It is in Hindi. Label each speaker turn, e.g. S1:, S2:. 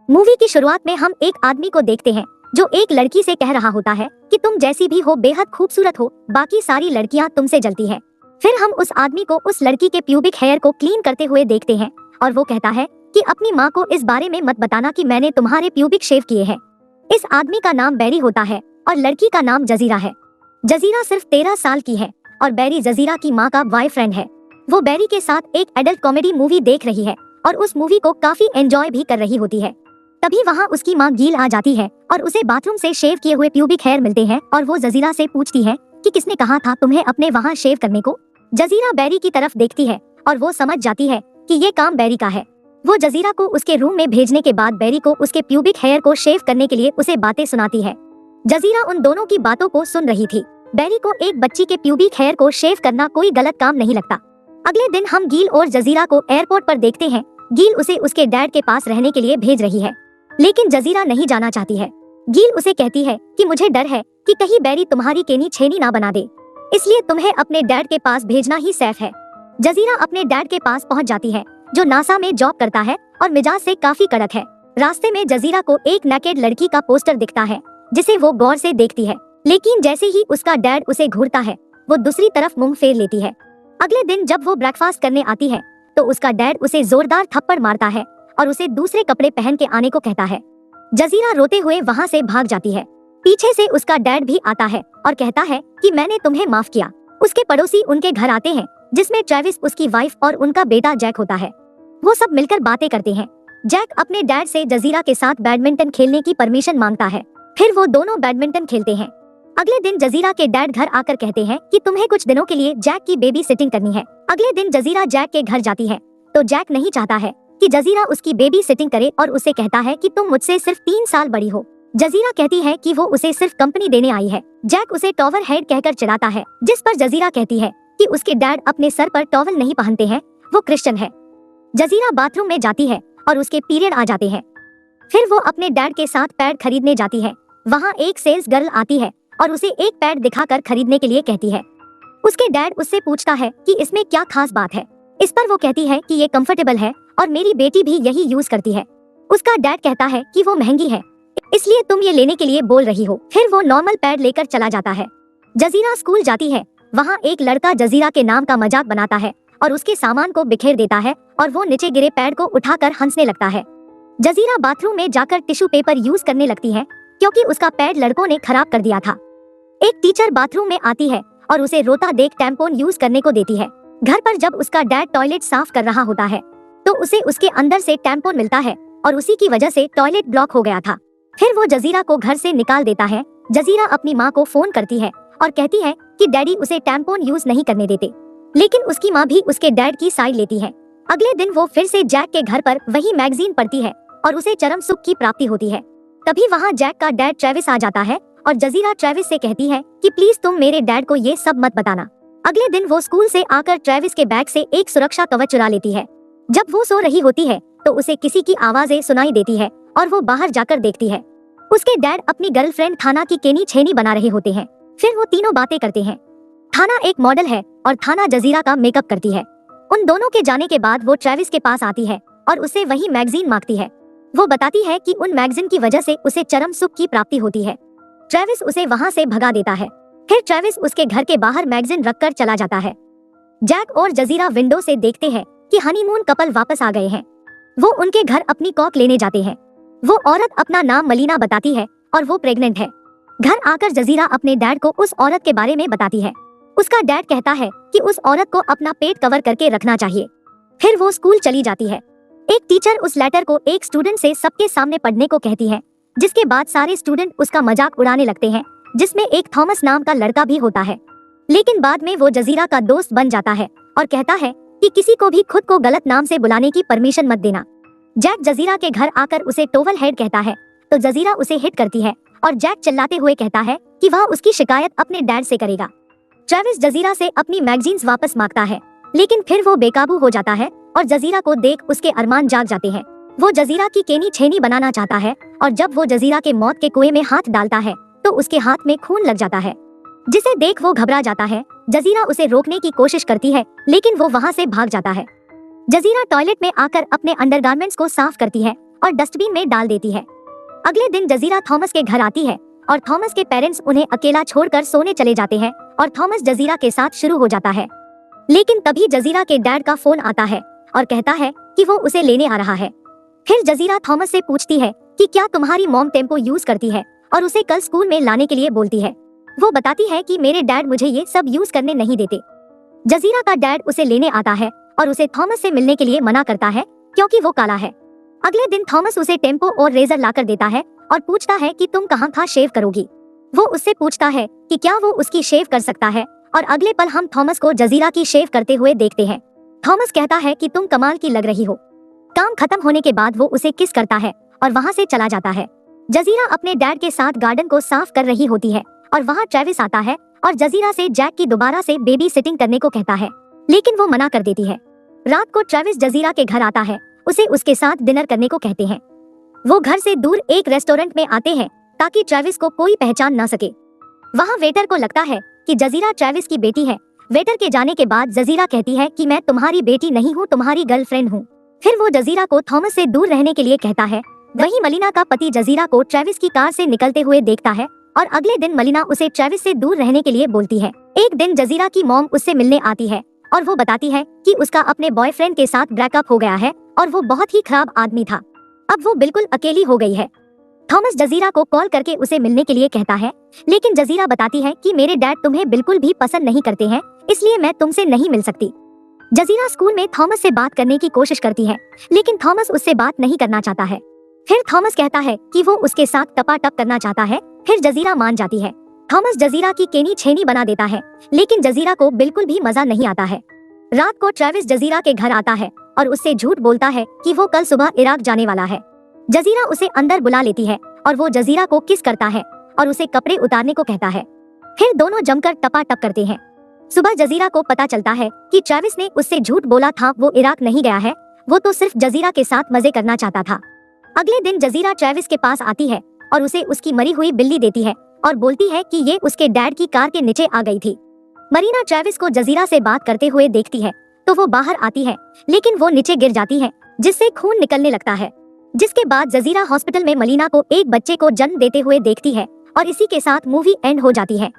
S1: मूवी की शुरुआत में हम एक आदमी को देखते हैं जो एक लड़की से कह रहा होता है कि तुम जैसी भी हो बेहद खूबसूरत हो, बाकी सारी लड़कियां तुमसे जलती हैं। फिर हम उस आदमी को उस लड़की के प्यूबिक हेयर को क्लीन करते हुए देखते हैं और वो कहता है कि अपनी माँ को इस बारे में मत बताना कि मैंने तुम्हारे प्यूबिक शेव किए हैं। इस आदमी का नाम बैरी होता है और लड़की का नाम जजीरा है। जजीरा सिर्फ 13 साल की है और बैरी जजीरा की माँ का बॉयफ्रेंड है। वो बैरी के साथ एक एडल्ट कॉमेडी मूवी देख रही है और उस मूवी को काफी एंजॉय भी कर रही होती है। तभी वहाँ उसकी माँ गील आ जाती है और उसे बाथरूम से शेव किए हुए प्यूबिक हेयर मिलते हैं और वो जजीरा से पूछती है कि किसने कहा था तुम्हें अपने वहाँ शेव करने को। जजीरा बैरी की तरफ देखती है और वो समझ जाती है कि ये काम बैरी का है। वो जजीरा को उसके रूम में भेजने के बाद बैरी को उसके प्यूबिक हेयर को शेव करने के लिए उसे बातें सुनाती है। जजीरा उन दोनों की बातों को सुन रही थी। बैरी को एक बच्ची के प्यूबिक हेयर को शेव करना कोई गलत काम नहीं लगता। अगले दिन हम गील और जजीरा को एयरपोर्ट पर देखते हैं। गील उसे उसके डैड के पास रहने के लिए भेज रही है, लेकिन जजीरा नहीं जाना चाहती है। गील उसे कहती है कि मुझे डर है कि कहीं बैरी तुम्हारी केनी छेनी ना बना दे, इसलिए तुम्हें अपने डैड के पास भेजना ही सेफ है। जजीरा अपने डैड के पास पहुंच जाती है जो नासा में जॉब करता है और मिजाज से काफी कड़क है। रास्ते में जजीरा को एक नेकेड लड़की का पोस्टर दिखता है जिसे वो गौर से देखती है, लेकिन जैसे ही उसका डैड उसे घूरता है वो दूसरी तरफ मुंह फेर लेती है। अगले दिन जब वो ब्रेकफास्ट करने आती है तो उसका डैड उसे जोरदार थप्पड़ मारता है और उसे दूसरे कपड़े पहन के आने को कहता है। जजीरा रोते हुए वहाँ से भाग जाती है। पीछे से उसका डैड भी आता है और कहता है कि मैंने तुम्हें माफ किया। उसके पड़ोसी उनके घर आते हैं जिसमें ट्रेविस, उसकी वाइफ और उनका बेटा जैक होता है। वो सब मिलकर बातें करते हैं। जैक अपने डैड से जजीरा के साथ बैडमिंटन खेलने की परमिशन मांगता है, फिर वो दोनों बैडमिंटन खेलते हैं। अगले दिन जजीरा के डैड घर आकर कहते हैं कि तुम्हें कुछ दिनों के लिए जैक की बेबी सिटिंग करनी है। अगले दिन जजीरा जैक के घर जाती है तो जैक नहीं चाहता है कि जजीरा उसकी बेबी सिटिंग करे और उसे कहता है कि तुम मुझसे सिर्फ 3 साल बड़ी हो। जजीरा कहती है कि वो उसे सिर्फ कंपनी देने आई है। जैक उसे टॉवर हेड कहकर चिढ़ाता है, जिस पर जजीरा कहती है कि उसके डैड अपने सर पर टॉवल नहीं पहनते हैं, वो क्रिश्चियन है। जजीरा बाथरूम में जाती है और उसके पीरियड आ जाते हैं। फिर वो अपने डैड के साथ पैड खरीदने जाती है। वहाँ एक सेल्स गर्ल आती है और उसे एक पैड दिखाकर खरीदने के लिए कहती है। उसके डैड उससे पूछता है कि इसमें क्या खास बात है। इस पर वो कहती है कि ये कंफर्टेबल है और मेरी बेटी भी यही यूज करती है। उसका डैड कहता है कि वो महंगी है, इसलिए तुम ये लेने के लिए बोल रही हो। फिर वो नॉर्मल पैड लेकर चला जाता है। जजीरा स्कूल जाती है। वहाँ एक लड़का जजीरा के नाम का मजाक बनाता है और उसके सामान को बिखेर देता है और वो नीचे गिरे पैड को उठाकर हंसने लगता है। जजीरा बाथरूम में जाकर टिश्यू पेपर यूज करने लगती है क्योंकि उसका पैड लड़कों ने खराब कर दिया था। एक टीचर बाथरूम में आती है और उसे रोता देख टैम्पोन यूज करने को देती है। घर पर जब उसका डैड टॉयलेट साफ कर रहा होता है तो उसे उसके अंदर से टैम्पोन मिलता है और उसी की वजह से टॉयलेट ब्लॉक हो गया था। फिर वो जजीरा को घर से निकाल देता है। जजीरा अपनी माँ को फोन करती है और कहती है कि डैडी उसे टैम्पोन यूज नहीं करने देते, लेकिन उसकी माँ भी उसके डैड की साइड लेती है। अगले दिन वो फिर से जैक के घर पर वही मैगजीन पढ़ती है और उसे चरम सुख की प्राप्ति होती है। तभी वहाँ जैक का डैड ट्रेविस आ जाता है और जजीरा ट्रेविस से कहती है कि प्लीज तुम मेरे डैड को ये सब मत बताना। अगले दिन वो स्कूल से आकर ट्रेविस के बैग से एक सुरक्षा कवच चुरा लेती है। जब वो सो रही होती है तो उसे किसी की आवाजें सुनाई देती है और वो बाहर जाकर देखती है। उसके डैड अपनी गर्लफ्रेंड थाना की केनी छेनी बना रहे होते हैं। फिर वो तीनों बातें करते हैं। थाना एक मॉडल है और थाना जजीरा का मेकअप करती है। उन दोनों के जाने के बाद वो ट्रेविस के पास आती है और उसे वही मैगजीन मांगती है। वो बताती है कि उन मैगजीन की वजह से उसे चरम सुख की प्राप्ति होती है। ट्रेविस उसे वहाँ से भगा देता है। फिर ट्रेविस उसके घर के बाहर मैगजीन रखकर चला जाता है। जैक और जजीरा विंडो से देखते हैं कि हनीमून कपल वापस आ गए हैं। वो उनके घर अपनी कॉक लेने जाते हैं। वो औरत अपना नाम मलीना बताती है और वो प्रेग्नेंट है। घर आकर जजीरा अपने डैड को उस औरत के बारे में बताती है। उसका डैड कहता है कि उस औरत को अपना पेट कवर करके रखना चाहिए। फिर वो स्कूल चली जाती है। एक टीचर उस लेटर को एक स्टूडेंट से सबके सामने पढ़ने को कहती है, जिसके बाद सारे स्टूडेंट उसका मजाक उड़ाने लगते हैं, जिसमें एक थॉमस नाम का लड़का भी होता है। लेकिन बाद में वो जजीरा का दोस्त बन जाता है और कहता है कि किसी को भी खुद को गलत नाम से बुलाने की परमिशन मत देना। जैक जजीरा के घर आकर उसे टोवल हेड कहता है तो जजीरा उसे हिट करती है और जैक चिल्लाते हुए कहता है कि वह उसकी शिकायत अपने डैड से करेगा। ट्रेविस जजीरा से अपनी मैगजीन्स वापस मांगता है, लेकिन फिर वो बेकाबू हो जाता है और जजीरा को देख उसके अरमान जाग जाते हैं। वो जजीरा की केनी छेनी बनाना चाहता है और जब वो जजीरा के मौत के कुएं में हाथ डालता है तो उसके हाथ में खून लग जाता है, जिसे देख वो घबरा जाता है। जजीरा उसे रोकने की कोशिश करती है लेकिन वो वहाँ से भाग जाता है। जजीरा टॉयलेट में आकर अपने अंडरगारमेंट्स को साफ करती है और डस्टबिन में डाल देती है। अगले दिन जजीरा थॉमस के घर आती है और थॉमस के पेरेंट्स उन्हें अकेला छोड़कर सोने चले जाते हैं और थॉमस जजीरा के साथ शुरू हो जाता है। लेकिन तभी जजीरा के डैड का फोन आता है और कहता है कि वो उसे लेने आ रहा है। फिर जजीरा थॉमस से पूछती है कि क्या तुम्हारी मॉम टेम्पो यूज करती है और उसे कल स्कूल में लाने के लिए बोलती है। वो बताती है कि मेरे डैड मुझे ये सब यूज करने नहीं देते। जजीरा का डैड उसे लेने आता है और उसे थॉमस से मिलने के लिए मना करता है क्योंकि वो काला है। अगले दिन थॉमस उसे टेम्पो और रेजर लाकर देता है और पूछता है कि तुम कहाँ का शेव करोगी। वो उससे पूछता है कि क्या वो उसकी शेव कर सकता है और अगले पल हम थॉमस को जजीरा की शेव करते हुए देखते हैं। थॉमस कहता है कि तुम कमाल की लग रही हो। काम खत्म होने के बाद वो उसे किस करता है और वहाँ से चला जाता है। जजीरा अपने डैड के साथ गार्डन को साफ कर रही होती है और वहाँ ट्रेविस आता है और जजीरा से जैक की दोबारा से बेबी सिटिंग करने को कहता है, लेकिन वो मना कर देती है। रात को ट्रेविस जजीरा के घर आता है, उसे उसके साथ डिनर करने को कहते हैं। वो घर से दूर एक रेस्टोरेंट में आते हैं ताकि ट्रेविस को कोई पहचान ना सके। वहाँ वेटर को लगता है कि जजीरा ट्रेविस की बेटी है। वेटर के जाने के बाद जजीरा कहती है कि मैं तुम्हारी बेटी नहीं हूँ, तुम्हारी गर्लफ्रेंड हूँ। फिर वो जजीरा को थॉमस से दूर रहने के लिए कहता है। वहीं मलिना का पति जजीरा को ट्रेविस की कार से निकलते हुए देखता है और अगले दिन मलिना उसे ट्रेविस से दूर रहने के लिए बोलती है। एक दिन जजीरा की मॉम उससे मिलने आती है और वो बताती है कि उसका अपने बॉयफ्रेंड के साथ ब्रेकअप हो गया है और वो बहुत ही खराब आदमी था। अब वो बिल्कुल अकेली हो गई है। थॉमस जजीरा को कॉल करके उसे मिलने के लिए कहता है, लेकिन जजीरा बताती है कि मेरे डैड तुम्हें बिल्कुल भी पसंद नहीं करते हैं, इसलिए मैं तुमसे नहीं मिल सकती। जजीरा स्कूल में थॉमस से बात करने की कोशिश करती है, लेकिन थॉमस उससे बात नहीं करना चाहता है। फिर थॉमस कहता है कि वो उसके साथ टपाटप करना चाहता है। फिर जजीरा मान जाती है। थॉमस जजीरा की केनी छेनी बना देता है, लेकिन जजीरा को बिल्कुल भी मजा नहीं आता है। रात को ट्रेविस जजीरा के घर आता है और उससे झूठ बोलता है कि वो कल सुबह इराक जाने वाला है। जजीरा उसे अंदर बुला लेती है और वो जजीरा को किस करता है और उसे कपड़े उतारने को कहता है। फिर दोनों जमकर टपाटप करते हैं। सुबह जजीरा को पता चलता है कि ट्रेविस ने उससे झूठ बोला था, वो इराक नहीं गया है, वो तो सिर्फ जजीरा के साथ मजे करना चाहता था। अगले दिन जजीरा ट्रेविस के पास आती है और उसे उसकी मरी हुई बिल्ली देती है और बोलती है कि ये उसके डैड की कार के नीचे आ गई थी। मरीना ट्रेविस को जजीरा से बात करते हुए देखती है तो वो बाहर आती है, लेकिन वो नीचे गिर जाती है जिससे खून निकलने लगता है। जिसके बाद जजीरा हॉस्पिटल में मलीना को एक बच्चे को जन्म देते हुए देखती है और इसी के साथ मूवी एंड हो जाती है।